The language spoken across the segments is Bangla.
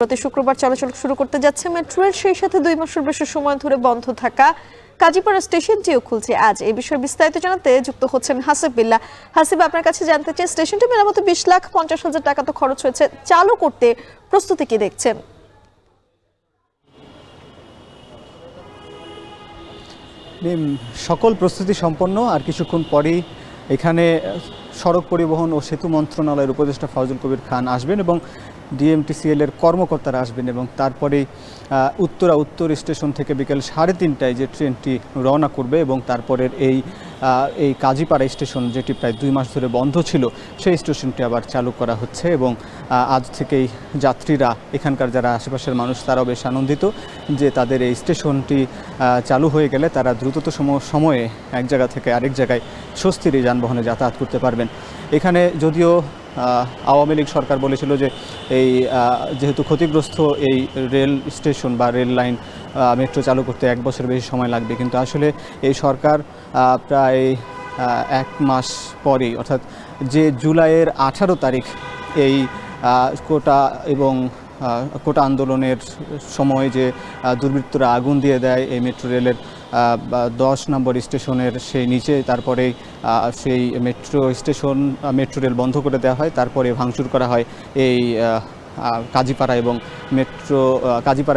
প্রতি শুক্রবার চলাচল শুরু করতে যাচ্ছে মেট্রো রেল, সেই সাথে 2 মাসের বেশি সময় ধরে বন্ধ থাকা কাজীপাড়া স্টেশনটিও খুলছে আজ। এই বিষয়ে বিস্তারিত জানাতে যুক্ত হচ্ছেন হাসিব বিল্লাহ। হাসিব, আপনার কাছে জানতে চাই, স্টেশনটি মেরামতে 20,50,000 টাকা তো খরচ হয়েছে, চালু করতে প্রস্তুতি কি দেখছেন? সকল প্রস্তুতি সম্পন্ন। আর কিছুক্ষণ পরেই এখানে সড়ক পরিবহন ও সেতু মন্ত্রণালয়ের উপদেষ্টা ফাউজুল কবির খান আসবেন এবং ডিএমটিসিএল এর কর্মকর্তারা আসবেন এবং তারপরেই উত্তর স্টেশন থেকে বিকেল 3:30টায় যে ট্রেনটি রওনা করবে এবং তারপরের এই কাজীপাড়া স্টেশন, যেটি প্রায় 2 মাস ধরে বন্ধ ছিল, সেই স্টেশনটি আবার চালু করা হচ্ছে। এবং আজ থেকেই যাত্রীরা, এখানকার যারা আশেপাশের মানুষ, তারাও বেশ আনন্দিত যে তাদের এই স্টেশনটি চালু হয়ে গেলে তারা দ্রুততম সময়ে এক জায়গা থেকে আরেক জায়গায় স্বস্তির যানবাহনে যাতায়াত করতে পারবেন। এখানে যদিও আওয়ামী লীগ সরকার বলেছিল যে যেহেতু ক্ষতিগ্রস্ত এই রেল স্টেশন বা রেল লাইন মেট্রো চালু করতে 1 বছর বেশি সময় লাগবে, কিন্তু আসলে এই সরকার প্রায় 1 মাস পরেই, অর্থাৎ যে জুলাইয়ের 18 তারিখ এই কোটা আন্দোলনের সময় যে দুর্বৃত্তরা আগুন দিয়ে দেয় এই মেট্রো রেলের 10 নম্বর স্টেশনের সেই নিচে, তারপরে সেই মেট্রো রেল বন্ধ করে দেওয়া হয়, তারপরে ভাঙচুর করা হয় এই কাজীপাড়া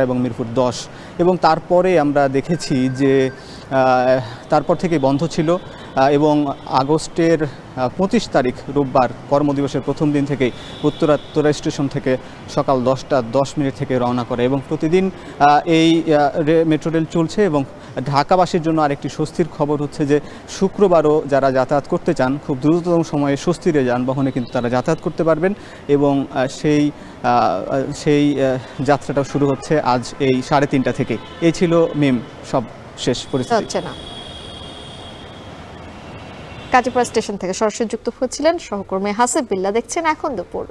এবং মিরপুর 10। এবং তারপরে আমরা দেখেছি যে তারপর থেকে বন্ধ ছিল এবং আগস্টের 25 তারিখ রোববার কর্মদিবসের প্রথম দিন থেকেই উত্তরা স্টেশন থেকে সকাল 10:10 থেকে রওনা করে এবং প্রতিদিন এই মেট্রো রেল চলছে। এবং ঢাকাবাসীর জন্য আরেকটি স্বস্তির খবর হচ্ছে যে শুক্রবারও যারা যাতায়াত করতে চান খুব দ্রুততম সময়ে স্বস্তির যানবাহনে কিন্তু তারা যাতায়াত করতে পারবেন এবং সেই যাত্রাটা শুরু হচ্ছে আজ এই 3:30 থেকে। এই ছিল সব শেষ পরিস্থিতি। কাজীপাড়া স্টেশন থেকে সরাসরি যুক্ত হচ্ছিলেন সহকর্মী হাসিব বিল্লাহ। দেখছেন এখন দুপুর।